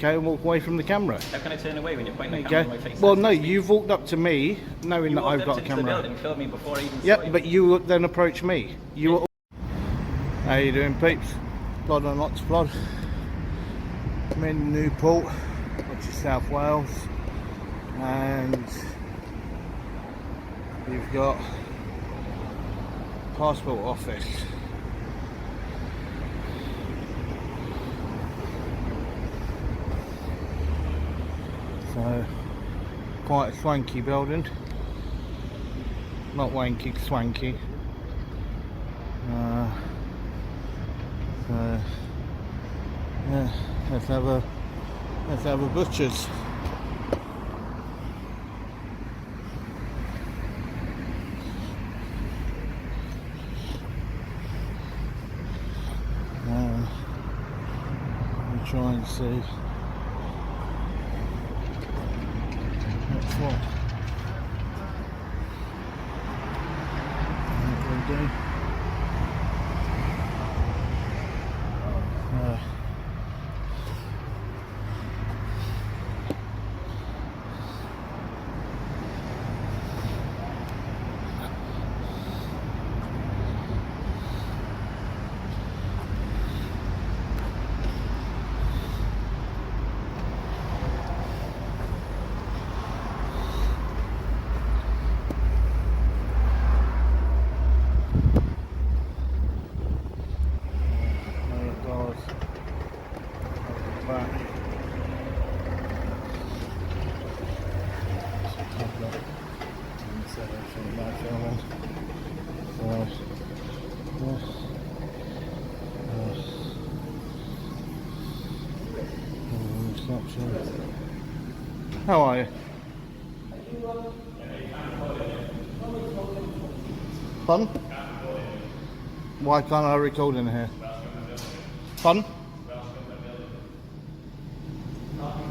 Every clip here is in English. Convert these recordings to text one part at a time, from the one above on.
Okay, and walk away from the camera. How can I turn away when you're pointing the camera in my face? Well, no, you've walked up to me knowing that I've got a camera. You walked up to the building, filmed me before I even saw Yep, you. but you then approached me. You were... How you doing, peeps? Plod or not to plod. I'm in Newport, which is South Wales, and you've got passport office. So, quite a swanky building. Not wanky, swanky. So, yeah, let's have a butcher's. We'll try and see. That's what we'll do. How are you? Fun? Why can't I record in here? Fun?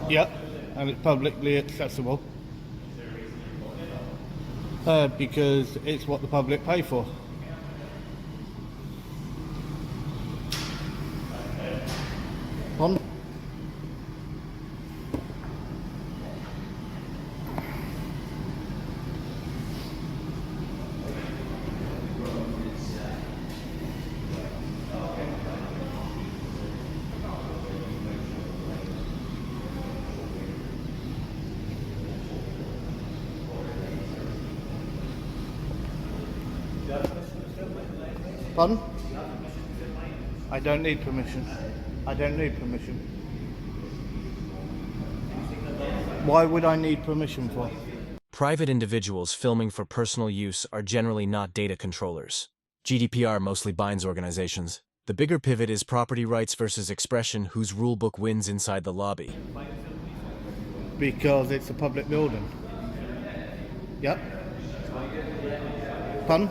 Yep, and it's publicly accessible. Because it's what the public pay for. Fun? Pardon? I don't need permission. I don't need permission. Why would I need permission for? Private individuals filming for personal use are generally not data controllers. GDPR mostly binds organizations. The bigger pivot is property rights versus expression, whose rulebook wins inside the lobby. Because it's a public building. Yep. Pardon?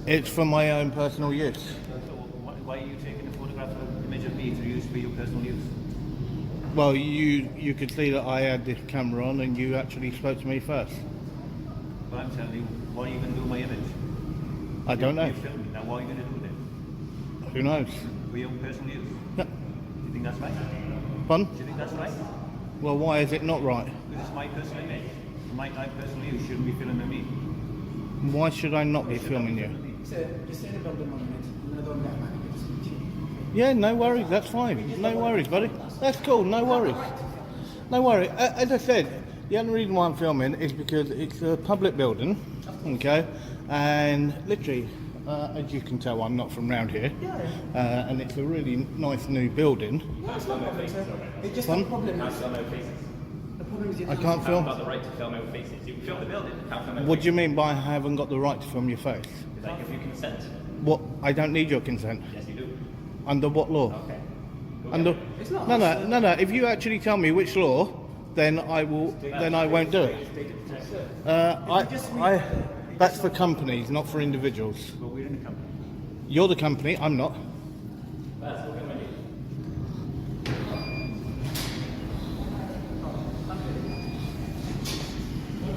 It's for my own personal use. So why are you taking a photograph of an image of me to use for your personal use? Well, you could see that I had this camera on and you actually spoke to me first. Well, I'm telling you, what are you going to do with my image? I don't know. You filmed me. Now what are you going to do with it? Who knows? For your own personal use? No. Do you think that's right? Fun? Do you think that's right? Well, why is it not right? Because it's my personal image. For my personal use, shouldn't be filming me. Why should I not be filming you? Yeah, no worries, that's fine. No worries, buddy. That's cool, no worries. No worries. As I said, the only reason why I'm filming is because it's a public building, okay? And literally, as you can tell, I'm not from round here. And it's a really nice new building. No, it's not a problem, sir. It's just a problem. I can't film. You've got the right to film our faces. You can film the building, you can't film our What do you mean by I haven't got the right to film your face? Did I give you consent? What? I don't need your consent. Yes, you do. Under what law? Okay. Under no. If you actually tell me which law, then I will. Then I won't do it. That's for companies, not for individuals. Well, we're in a company. You're the company. I'm not.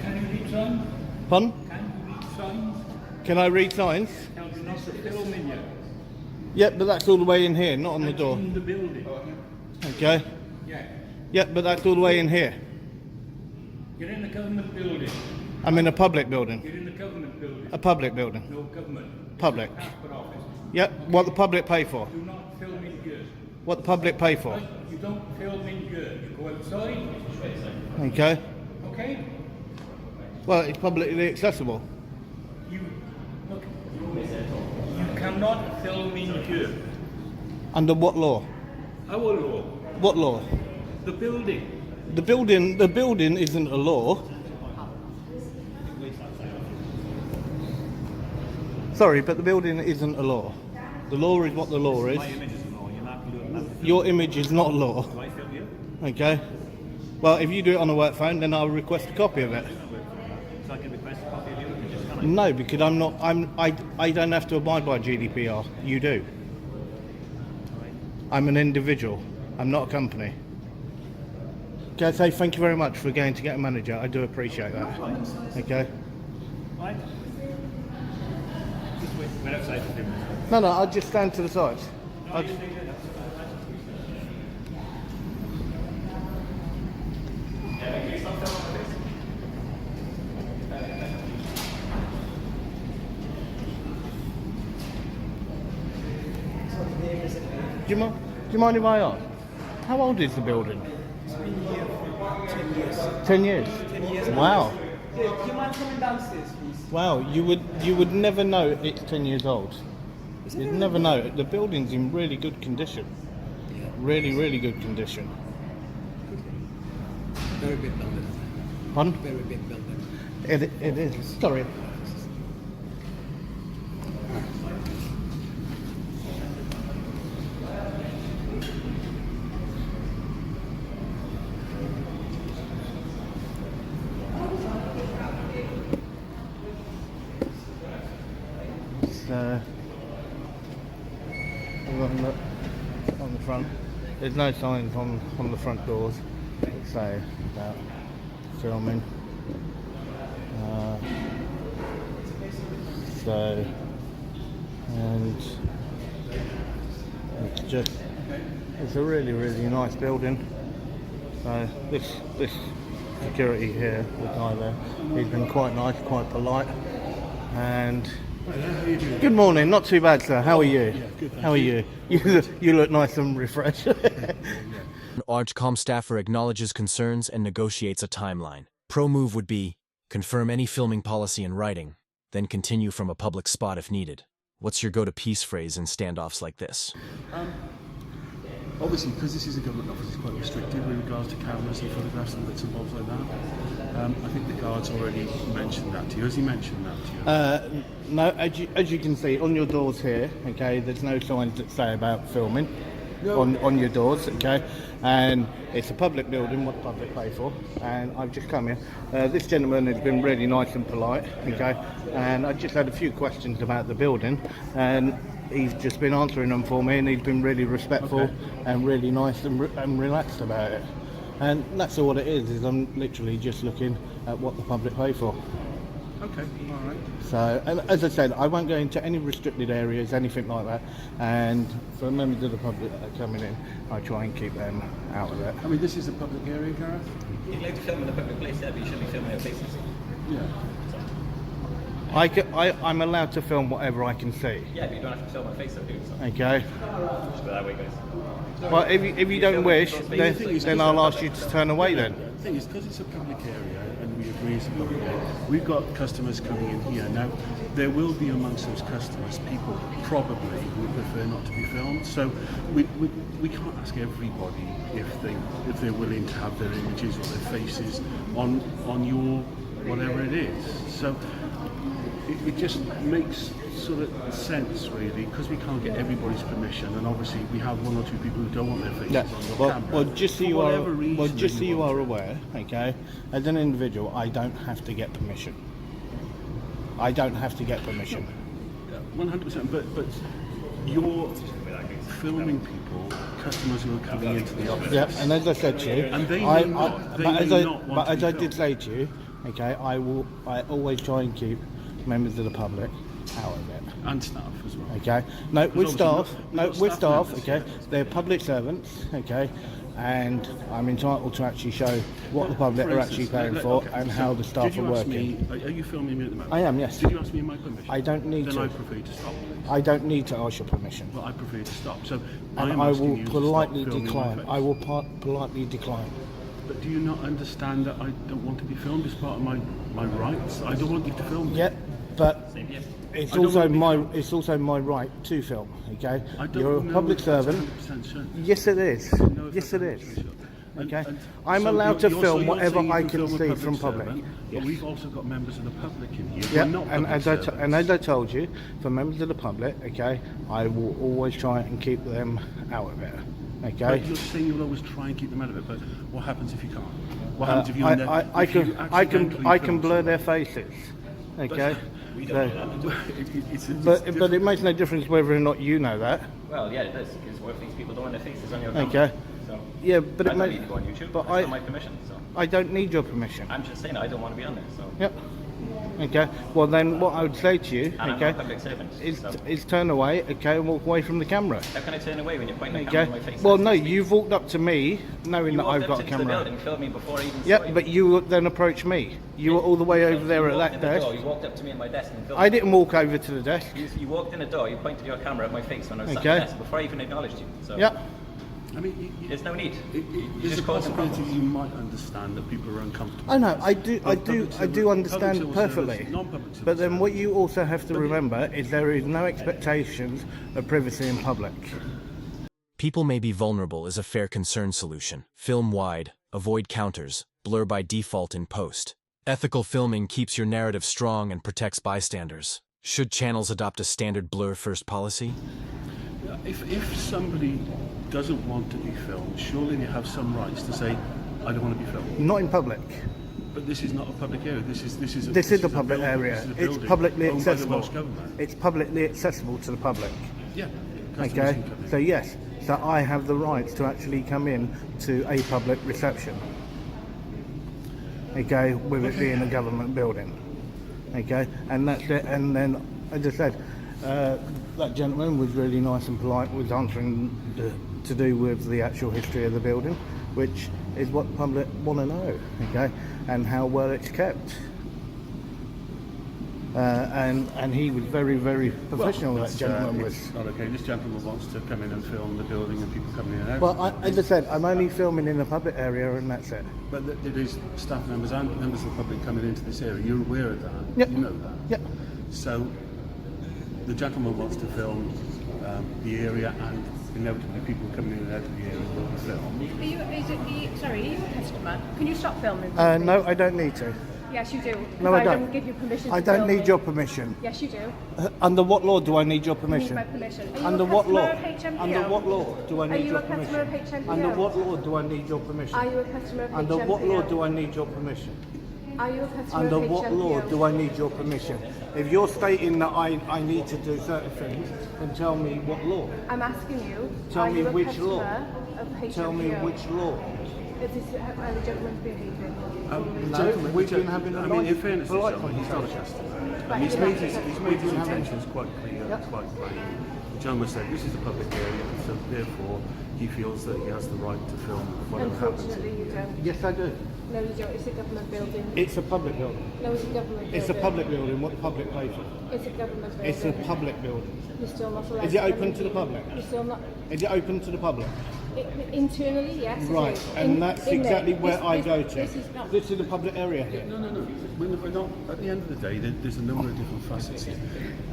Can you read signs? Pardon? Can you read signs? Can I read signs? Now, you're not filming yet. Yep, but that's all the way in here, not on the door. In the building. Okay? Yeah. Yeah, but that's all the way in here. You're in the government building. I'm in a public building. You're in the government building. A public building. No government. Public. Passport office. Yep, what the public pay for. Do not film in here. What the public pay for. Right? You don't film in here. You go outside. Okay? Okay? Well, it's publicly accessible. You look. You cannot film in here. Under what law? Our law. What law? The building. The building isn't a law. Sorry, but the building isn't a law. The law is what the law is. My image is no, you're not doing that. Your image is not law. Do I film you? Okay? Well, if you do it on a work phone, then I'll request a copy of it. So I can request a copy of your images, can I? No, because I don't have to abide by GDPR. You do. I'm an individual. I'm not a company. Can I say thank you very much for going to get a manager? I do appreciate that. Okay? Right? Just wait. We're outside for 2 minutes. No, I'll just stand to the side. I'll just- Do you mind if I ask? How old is the building? It's been here for 10 years. 10 years. 10 years. Wow. Do you mind coming downstairs, please? Wow, you would never know it's 10 years old. You'd never know. The building's in really good condition. Really, really good condition. Very big building. Pardon? Very big building. It is. Sorry. On the front, there's no signs on the front doors say about filming. And it's a really, really nice building. So this security here, the guy there, he's been quite nice, quite polite, and good morning. Not too bad, sir. How are you? Yeah, good, How are you? You look nice and refreshed. An Archcom staffer acknowledges concerns and negotiates a timeline. Pro move would be, confirm any filming policy in writing, then continue from a public spot if needed. What's your go-to-peace phrase in standoffs like this? Obviously, because this is a government office, it's quite restricted with regards to cameras and photographs and bits and bobs like that. I think the guard's already mentioned that to you. Has he mentioned that to you? No, as you can see on your doors here, okay, there's no signs that say about filming on your doors, okay, and it's a public building, what the public pay for, and I've just come here. This gentleman has been really nice and polite, okay, and I just had a few questions about the building, and he's just been answering them for me, and he's been really respectful and really nice and relaxed about it. And that's all it is I'm literally just looking at what the public pay for. Okay, all right. So, and as I said, I won't go into any restricted areas, anything like that. And for members of the public that are coming in, I try and keep them out of it. I mean, this is a public area, Gareth? You'd like to film in a public place, yeah, but you shouldn't be filming our faces. Yeah. I'm allowed to film whatever I can see. Yeah, but you don't have to film my face, though, do you? So Okay. just go that way, guys. Well, if you don't wish, then I'll ask you to turn away then. The thing is, because it's a public area and we agree it's a public area, we've got customers coming in here. Now, there will be amongst those customers people probably who would prefer not to be filmed. So we can't ask everybody if they're willing to have their images or their faces on your whatever it is. So it just makes sort of sense really, because we can't get everybody's permission, and obviously we have one or two people who don't want their faces Yeah. on your Well, camera. well, just so for you are, whatever reason well, that just so you want are to. aware, okay. As an individual, I don't have to get permission. I don't have to get permission. 100%, but you're filming people, customers who are coming into the office. Yeah, and as I said to you, And they may not want but to as be I did filmed. say to you, okay, I always try and keep members of the public out of it. And staff as well. Okay. No, with obviously staff. we've No, got with staff staff. members, Okay, yes. they're public servants. Okay, and I'm entitled to actually show what the public For are instance, actually paying let- for okay, and so how the staff did you are ask working. Me, are you filming me at the moment? I am, yes. Did you ask me my permission? I don't need then to. I prefer you to stop. I don't need to ask your permission. Well, I prefer you to stop. So And am I asking will you to politely stop filming my decline. face. I will politely decline. But do you not understand that I don't want to be filmed as part of my rights? I don't want you to film me. Yeah, but it's I don't also wanna be my filmed. it's also my right to film. Okay, I don't you're a know public if that's servant. 100% certain. Yes, it is. No, if Yes, that's it is. 100% certain. Okay, And I'm so allowed to you're film whatever saying you I can film a see public from public. servant, Yes. But we've also got members of the public in here. Yeah, We're not and public as I servants. told you, for members of the public, okay, I will always try and keep them out of it. Okay. But you're saying you'll always try and keep them out of it, but what happens if you can't? What happens if you I if you can accidentally blur film their faces. Okay. So, someone? but it makes no difference whether or not you know that. Well, yeah, it does, because what if these people don't want their faces on your camera? Okay. So, Yeah, but I it don't makes. need to go on YouTube, But it's I not my permission, so. I don't need your permission. I'm just saying I don't want to be on there, so. Yep. Okay. Well, then what I would say to you, And I'm okay, not a public servant, so. is turn away, okay, and walk away from the camera. How can I turn away when you're pointing the camera Okay. in my face? Well, no, you've walked up to me knowing You that walked I've up got a to the camera. building, filmed me before I even saw Yep, you. but you then approached me. You were all the way over there You at walked that in the desk. door, you walked up to me at my desk and filmed I me. didn't walk over to the desk. You walked in the door, you pointed your camera at my face when I was sat Okay. at the desk before I even acknowledged you. So Yep. I mean, there's no need. there's a just caused a possibility problem. you might understand that people are uncomfortable. I know, I do Public understand civil perfectly. servants, non-public civil But then what servants. you also have to remember is there is no expectations of privacy in public. People may be vulnerable is a fair concern solution. Film wide, avoid counters, blur by default in post. Ethical filming keeps your narrative strong and protects bystanders. Should channels adopt a standard blur first policy? If somebody doesn't want to be filmed, surely they have some rights to say, I don't want to be filmed. Not in public. But this is not a public area. This is This is a public building. area. This is a It's building publicly owned by the accessible. Welsh government. It's publicly accessible to the public. Yeah. Customers Okay. can come in. So yes, so I have the rights to actually come in to a public reception. Okay, with it being a government building. Okay, and that's it. And then, as I said, that gentleman was really nice and polite. Was answering to do with the actual history of the building, which is what the public want to know. Okay, and how well it's kept. And he was very, very professional. Well, that gentleman was. it's not okay. This gentleman wants to come in and film the building and people coming in and out. Well, as I said, I'm only filming in the public area, and that's it. But there is staff members and members of the public coming into this area. You're aware of that. Yep. You know that. Yep. So the gentleman wants to film the area, and inevitably people coming in and out of the area will be filmed. Sorry, are you a customer? Can you stop filming? No, I don't need to. Yes, you do. No, I I don't. don't give you permission I to don't film need me. your permission. Yes, you do. Under what law do I need your You need permission? my permission. Are you Under a what customer law? of HMPO? Under what law do I Are need you your a customer of permission? HMPO? Under what law do I need your permission? Are you a customer of HMPO? Under what law do I need your permission? Are you a customer Under of HMPO? what law do I need your permission? If you're stating that I need to do certain things, then tell me what law. I'm asking you. Tell are me you a which customer law. Of HMPO? Tell me which law. Is this how the gentleman's behaving? No, we've been having a I mean, in nice, fairness, polite he's not a conversation. customer. And he's made his intentions quite clear, quite plain. The gentleman said, this is a public area, so therefore he feels that he has the right to film whatever happens. Unfortunately, you don't. Yes, I do. No, you don't. It's a government building. It's a public building. No, it's a government building. It's a public building. What the public pay for? It's a government building. It's a public building. You're still not allowed. Is it to open come to the in. public? You're still not. Is it open to the public? Internally, yes. it Right, is. and that's exactly where I go to. This is not. This is a public area here. No. We're not, at the end of the day, there's a number of different facets here.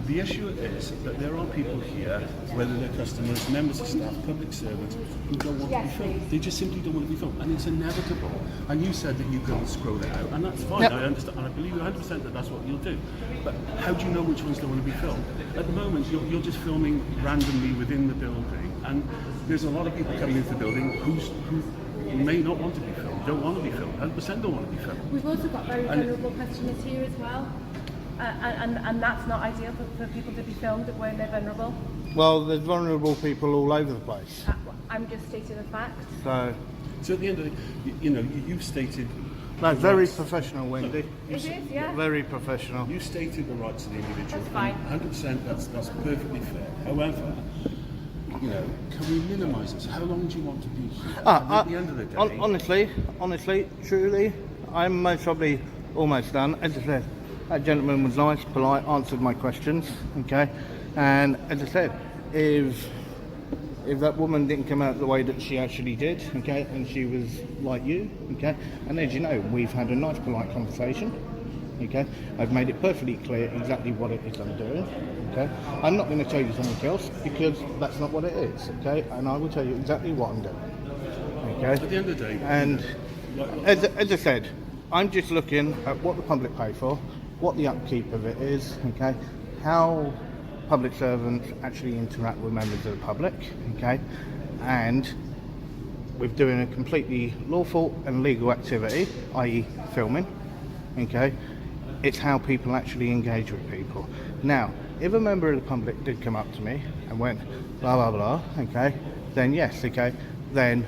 The issue is that there are people here, whether they're customers, members of staff, public servants, who don't want to be Yes, filmed. please. They just simply don't want to be filmed, and it's inevitable. And you said that you go and scroll it out, and that's fine. Yep. I understand, and I believe you 100% that that's what you'll do. But how do you know which ones don't want to be filmed? At the moment, you're just filming randomly within the building, and there's a lot of people coming into the building who may not want to be filmed, don't want to be filmed, 100% don't want to be filmed. We've also got very And- vulnerable customers here as well. And that's not ideal for people to be filmed when they're vulnerable. Well, there's vulnerable people all over the place. I'm just stating a fact. So, So at the end of the, you've stated. no, very professional, Wendy. It is, yeah. Very professional. You stated the rights of the individual. That's fine. 100%. That's perfectly fair. However, you know, can we minimise this? How long do you want to be here? And at the end of the day, honestly, truly, I'm most probably almost done. As I said, that gentleman was nice, polite, answered my questions, okay? And as I said, if that woman didn't come out the way that she actually did, okay, and she was like you, okay, and as you know, we've had a nice, polite conversation, okay, I've made it perfectly clear exactly what it is I'm doing, okay, I'm not going to tell you something else because that's not what it is, okay, and I will tell you exactly what I'm doing, okay. at the end of the day, And as I said, I'm just looking at what the public pay for, what the upkeep of it is, okay, how public servants actually interact with members of the public, okay, and with doing a completely lawful and legal activity, i.e. filming, okay, it's how people actually engage with people. Now, if a member of the public did come up to me and went blah blah blah, okay, then yes, okay, then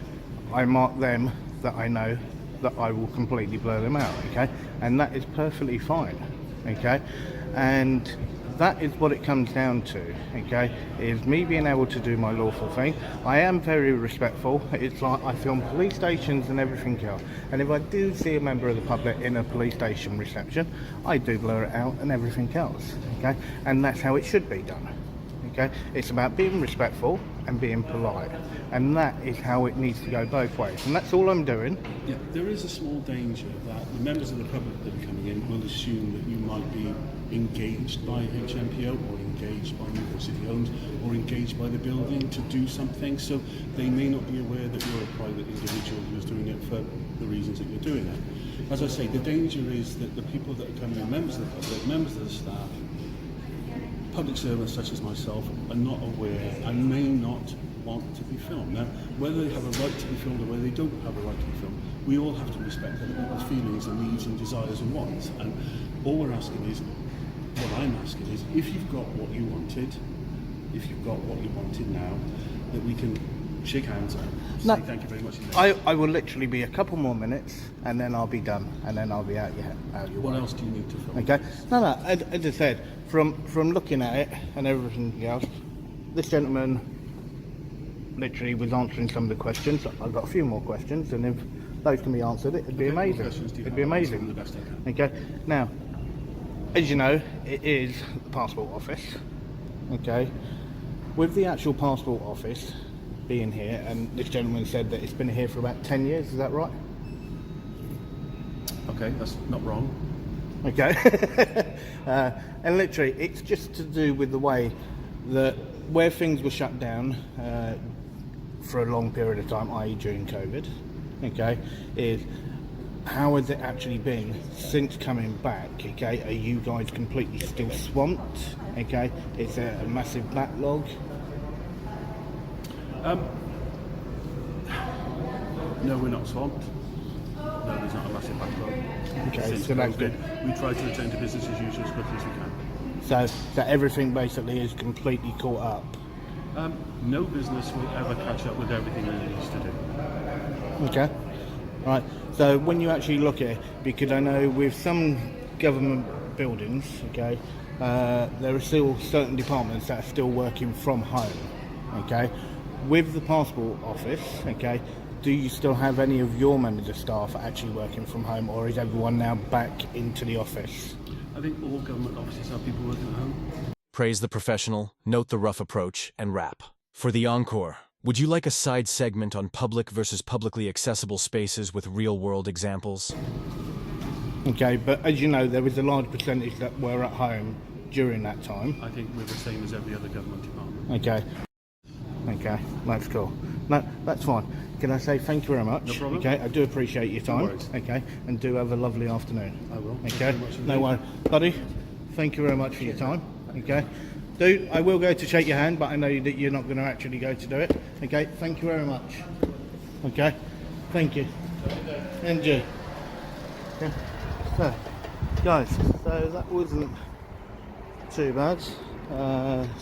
I mark them that I know that I will completely blur them out, okay, and that is perfectly fine, okay, and that is what it comes down to, okay, is me being able to do my lawful thing. I am very respectful. It's like I film police stations and everything else, and if I do see a member of the public in a police station reception, I do blur it out and everything else, okay, and that's how it should be done, okay. It's about being respectful and being polite, and that is how it needs to go both ways, and that's all I'm doing. yeah, there is a small danger that the members of the public that are coming in will assume that you might be engaged by HMPO or engaged by Newport City Homes or engaged by the building to do something, so they may not be aware that you're a private individual who's doing it for the reasons that you're doing it. As I say, the danger is that the people that are coming in, members of the public, members of the staff, public servants such as myself, are not aware and may not want to be filmed. Now, whether they have a right to be filmed or whether they don't have a right to be filmed, we all have to respect other people's feelings and needs and desires and wants. And all we're asking is, what I'm asking is, if you've got what you wanted, if you've got what you wanted now, that we can shake hands and No, say thank you very much indeed. I will literally be a couple more minutes, and then I'll be done, and then I'll be out your What way. else do you need to film? Okay. No. As I said, from looking at it and everything else, this gentleman literally was answering some of the questions. I've got a few more questions, and if those can be answered, it'd be Okay, what amazing. questions do you It'd be have? I'll answer amazing. them the best I can. Okay. Now, as you know, it is the passport office. Okay. With the actual passport office being here, and this gentleman said that it's been here for about 10 years. Is that right? Okay, that's not wrong. Okay. And literally, it's just to do with the way that where things were shut down for a long period of time, i.e. during COVID, okay, is how has it actually been since coming back, okay? Are you guys completely still swamped, okay? Is there a massive backlog? No, we're not swamped. No, there's not a massive backlog. Okay, Since so that's COVID, good. we try to return to business as usual as quickly as we can. So everything basically is completely caught up. No business will ever catch up with everything that it needs to do. Okay. Right. So when you actually look at it, because I know with some government buildings, okay, there are still certain departments that are still working from home. Okay. With the passport office, okay, do you still have any of your members of staff actually working from home, or is everyone now back into the office? I think all government offices have people working at home. Praise the professional, note the rough approach, and wrap. For the encore, would you like a side segment on public versus publicly accessible spaces with real-world examples? Okay, but as you know, there was a large percentage that were at home during that time. I think we're the same as every other government department. Okay. Okay, that's cool. No, that's fine. Can I say thank you very much? No problem. Okay, I do appreciate your time. worries. Okay, and do have a lovely afternoon. I will. Thank you Okay, very much no indeed. worries. Buddy, thank you very much for your time. Okay. Dude, I will go to shake your hand, but I know that you're not going to actually go to do it. Okay, thank you very much. Okay, thank you. And you. Okay. So, guys, so that wasn't too bad.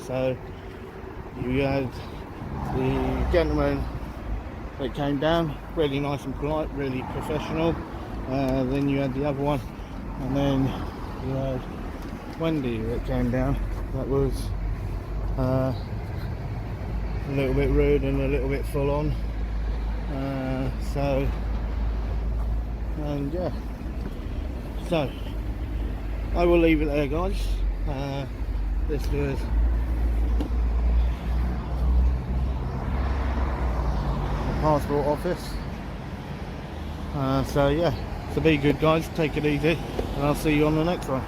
So, you had the gentleman that came down, really nice and polite, really professional. Then you had the other one, and then you had Wendy that came down. That was a little bit rude and a little bit full on. And yeah, so I will leave it there, guys. This was the passport office. So yeah, so be good, guys, take it easy, and I'll see you on the next one.